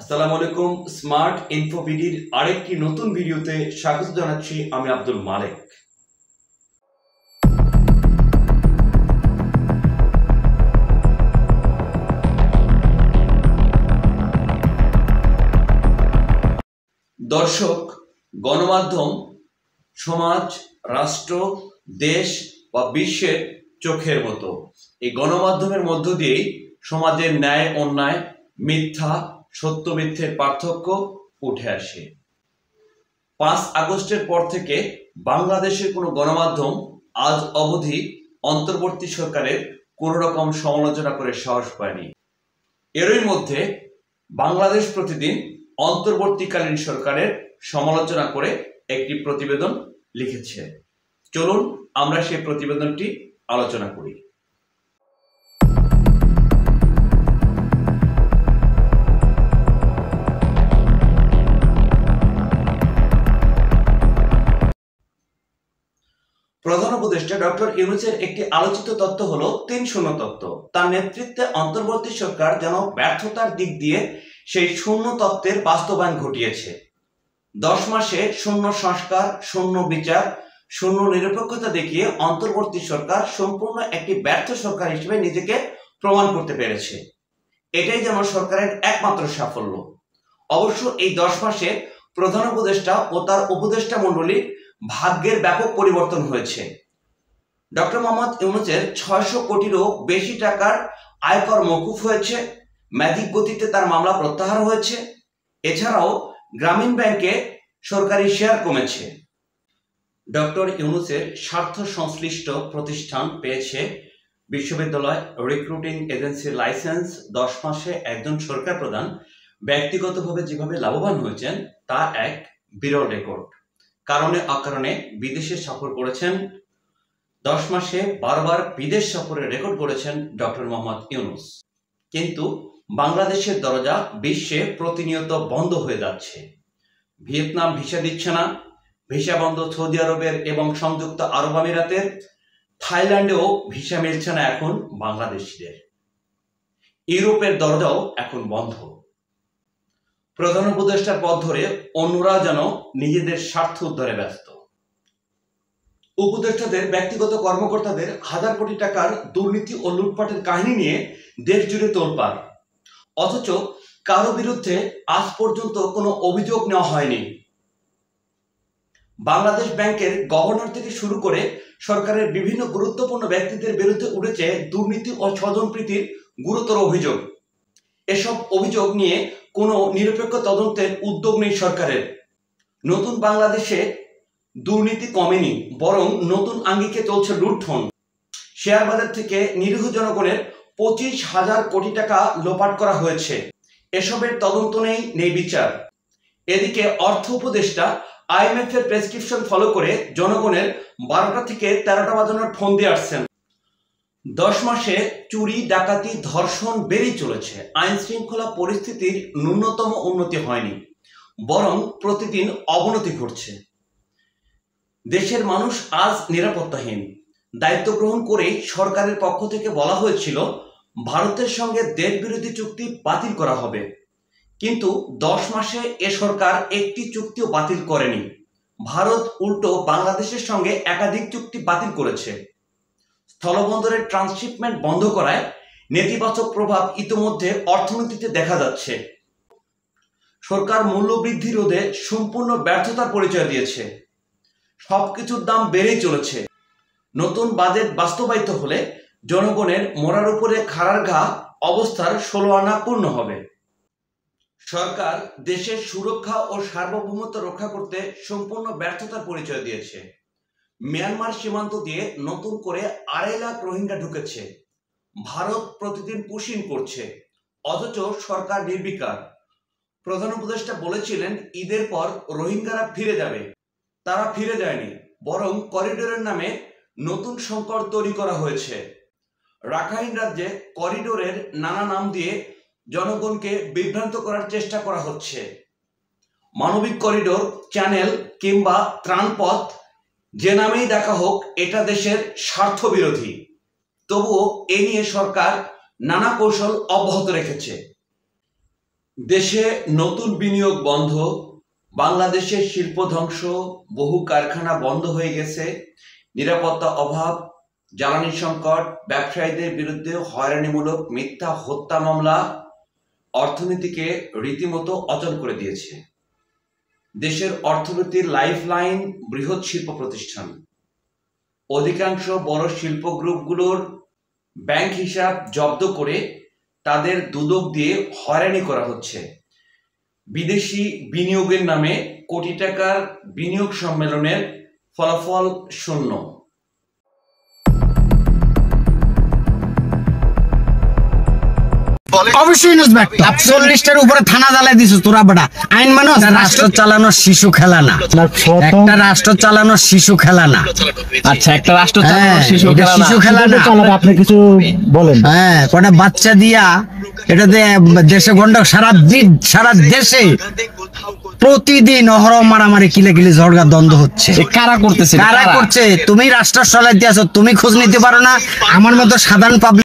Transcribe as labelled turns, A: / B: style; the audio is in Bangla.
A: আসসালামু আলাইকুম। স্মার্ট ইনফোভিডির আরেকটি নতুন ভিডিওতে স্বাগত জানাচ্ছি। আমি আব্দুল মালেক। দর্শক, গণমাধ্যম সমাজ, রাষ্ট্র, দেশ বা বিশ্বের চোখের মতো। এই গণমাধ্যমের মধ্য দিয়েই সমাজের ন্যায় অন্যায়, মিথ্যা সত্য মিথ্যের পার্থক্য উঠে আসে। 5 আগস্টের পর থেকে বাংলাদেশের কোনো গণমাধ্যম আজ অবধি অন্তর্বর্তী সরকারের কোনো রকম সমালোচনা করে সাহস পায়নি। এরই মধ্যে বাংলাদেশ প্রতিদিন অন্তর্বর্তীকালীন সরকারের সমালোচনা করে একটি প্রতিবেদন লিখেছে। চলুন আমরা সেই প্রতিবেদনটি আলোচনা করি। প্রধান উপদেষ্টা ডক্টর ইউনূসের একটি আলোচিত তত্ত্ব হলো 3-0 তত্ত্ব। তার নেতৃত্বে অন্তর্বর্তী সরকার যেন ব্যর্থতার দিক দিয়ে সেই শূন্য তত্ত্বের বাস্তবায়ন ঘটিয়েছে। 10 মাসে শূন্য সংস্কার, শূন্য বিচার, শূন্য নিরপেক্ষতা দেখিয়ে অন্তর্বর্তী সরকার সম্পূর্ণ একটি ব্যর্থ সরকার হিসেবে নিজেকে প্রমাণ করতে পেরেছে। এটাই যেন সরকারের একমাত্র সাফল্য। অবশ্য এই 10 মাসে প্রধান উপদেষ্টা ও তার উপদেষ্টা মণ্ডলী ভাগ্যের ব্যাপক পরিবর্তন হয়েছে। ডক্টর মোহাম্মদ ইউনূসের 600 কোটিরও বেশি টাকার আয়কর মওকুফ হয়েছে, ম্যাজিক গতিতে তার মামলা প্রত্যাহার হয়েছে। এছাড়াও গ্রামীণ ব্যাংকে সরকারি শেয়ার কমেছে। ডক্টর ইউনূসের স্বার্থ সংশ্লিষ্ট প্রতিষ্ঠান পেয়েছে বিশ্ববিদ্যালয় রিক্রুটিং এজেন্সির লাইসেন্স। 10 মাসে একজন সরকার প্রধান ব্যক্তিগতভাবে যেভাবে লাভবান হয়েছেন তা এক বিরল রেকর্ড। কারণে অকারণে বিদেশে সফর করেছেন। 10 মাসে বারবার বিদেশ সফরের রেকর্ড করেছেন ডক্টর মোহাম্মদ ইউনূস। কিন্তু বাংলাদেশের দরজা বিশ্বে প্রতিনিয়ত বন্ধ হয়ে যাচ্ছে। ভিয়েতনাম ভিসা দিচ্ছে না, ভিসা বন্ধ সৌদি আরবের এবং সংযুক্ত আরব আমিরাতের। থাইল্যান্ডেও ভিসা মিলছে না এখন বাংলাদেশিদের। ইউরোপের দরজাও এখন বন্ধ। প্রধান উপদেষ্টার পথ ধরে অন্যরা যেন নিজেদের স্বার্থ উদ্ধারে ব্যস্ত। উপদেষ্টাদের ব্যক্তিগত কর্মকর্তাদের হাজার কোটি টাকার দুর্নীতি ও লুটপাটের কাহিনী নিয়ে দেশ জুড়ে তোলপাড়, অথচ কারো বিরুদ্ধে আজ পর্যন্ত কোনো অভিযোগ নেওয়া হয়নি। বাংলাদেশ ব্যাংকের গভর্নর থেকে শুরু করে সরকারের বিভিন্ন গুরুত্বপূর্ণ ব্যক্তিদের বিরুদ্ধে উঠেছে দুর্নীতি ও স্বজনপ্রীতির গুরুতর অভিযোগ। এসব অভিযোগ নিয়ে কোনো নিরপেক্ষ তদন্তের উদ্যোগ নেই সরকারের। নতুন বাংলাদেশে দুর্নীতি কমেনি, বরং নতুন আঙ্গিকে চলছে লুণ্ঠন। শেয়ার বাজার থেকে নিরীহ জনগণের 25,000 কোটি টাকা লোপাট করা হয়েছে। এসবের তদন্ত নেই বিচার। এদিকে অর্থ উপদেষ্টা IMF এর প্রেসক্রিপশন ফলো করে জনগণের 12টা থেকে 13টা বাজানোর ফোন দিয়ে আসছেন। 10 মাসে চুরি, ডাকাতি, ধর্ষণ বেড়েই চলেছে। আইন শৃঙ্খলা পরিস্থিতির ন্যূনতম উন্নতি হয়নি, বরং প্রতিদিন অবনতি ঘটছে। দেশের মানুষ আজ নিরাপত্তাহীন। দায়িত্ব গ্রহণ করেই সরকারের পক্ষ থেকে বলা হয়েছিল ভারতের সঙ্গে দেশ বিরোধী চুক্তি বাতিল করা হবে, কিন্তু 10 মাসে এ সরকার একটি চুক্তিও বাতিল করেনি। ভারত উল্টো বাংলাদেশের সঙ্গে একাধিক চুক্তি বাতিল করেছে। স্থলবন্দরের ট্রান্সশিপমেন্ট বন্ধ করায় নেতিবাচক প্রভাব ইতিমধ্যে অর্থনীতিতে দেখা যাচ্ছে। সরকার মূল্যবৃদ্ধি রোধে সম্পূর্ণ ব্যর্থতার পরিচয় দিয়েছে। সবকিছুর দাম বেড়েই চলেছে। নতুন বাজেট বাস্তবায়িত হলে জনগণের মরার উপরে খাড়ার ঘা অবস্থার 16 আনা পূর্ণ হবে। সরকার দেশের সুরক্ষা ও সার্বভৌমত্ব রক্ষা করতে সম্পূর্ণ ব্যর্থতার পরিচয় দিয়েছে। মিয়ানমার সীমান্ত দিয়ে নতুন করে 2.5 লাখ রোহিঙ্গা ঢুকেছে। ভারত প্রতিদিন পুশিং করছে, অথচ সরকার নির্বিকার। প্রধান উপদেষ্টা বলেছিলেন ঈদের পর রোহিঙ্গারা ফিরে যাবে। তারা ফিরে যায়নি, বরং করিডোরের নামে নতুন সংকট তৈরি করা হয়েছে। রাখাইন রাজ্যে করিডোরের নানা নাম দিয়ে জনগণকে বিভ্রান্ত করার চেষ্টা করা হচ্ছে। মানবিক করিডোর, চ্যানেল কিংবা ত্রাণপথ যে নামেই ডাকা হোক, এটা দেশের স্বার্থ বিরোধী। তবুও এ নিয়ে সরকার নানা কৌশল অব্যাহত রেখেছে। দেশে নতুন বিনিয়োগ বন্ধ, বাংলাদেশের শিল্প ধ্বংস, বহু কারখানা বন্ধ হয়ে গেছে, নিরাপত্তা অভাব, জ্বালানি সংকট, ব্যবসায়ীদের বিরুদ্ধে হয়রানিমূলক মিথ্যা হত্যা মামলা অর্থনীতিকে রীতিমতো অচল করে দিয়েছে। দেশের অর্থনীতির লাইফলাইন বৃহৎ শিল্প প্রতিষ্ঠান। অধিকাংশ বড় শিল্প গ্রুপগুলোর ব্যাংক হিসাব জব্দ করে তাদের দুদক দিয়ে হয়রানি করা হচ্ছে। বিদেশি বিনিয়োগের নামে কোটি টাকার বিনিয়োগ সম্মেলনের ফলাফল শূন্য।
B: অবশ্যই নুজবে 40টার উপরে থানা জ্বালাই দিছিস তোরা বেটা। আইন মানুষ রাষ্ট্র চালানোর শিশু খেলা না, একটা রাষ্ট্র চালানোর শিশু খেলা না।
C: আচ্ছা, একটা রাষ্ট্র চালানোর শিশু
B: খেলা না।
D: আপনি কিছু বলেন।
B: হ্যাঁ, কটা বাচ্চা দিয়া এটাতে দেশে গন্ডা, সারা দেশে প্রতিদিন অহরহ মারামারি, কিলাকিলি, ঝগড়া, দ্বন্দ্ব হচ্ছে।
C: কারা করতেছে?
B: কারা করছে? তুমি রাষ্ট্র চালাইতে আছো, তুমি খোঁজ নিতে পারো না? আমার মতো সাধারণ পাবলিক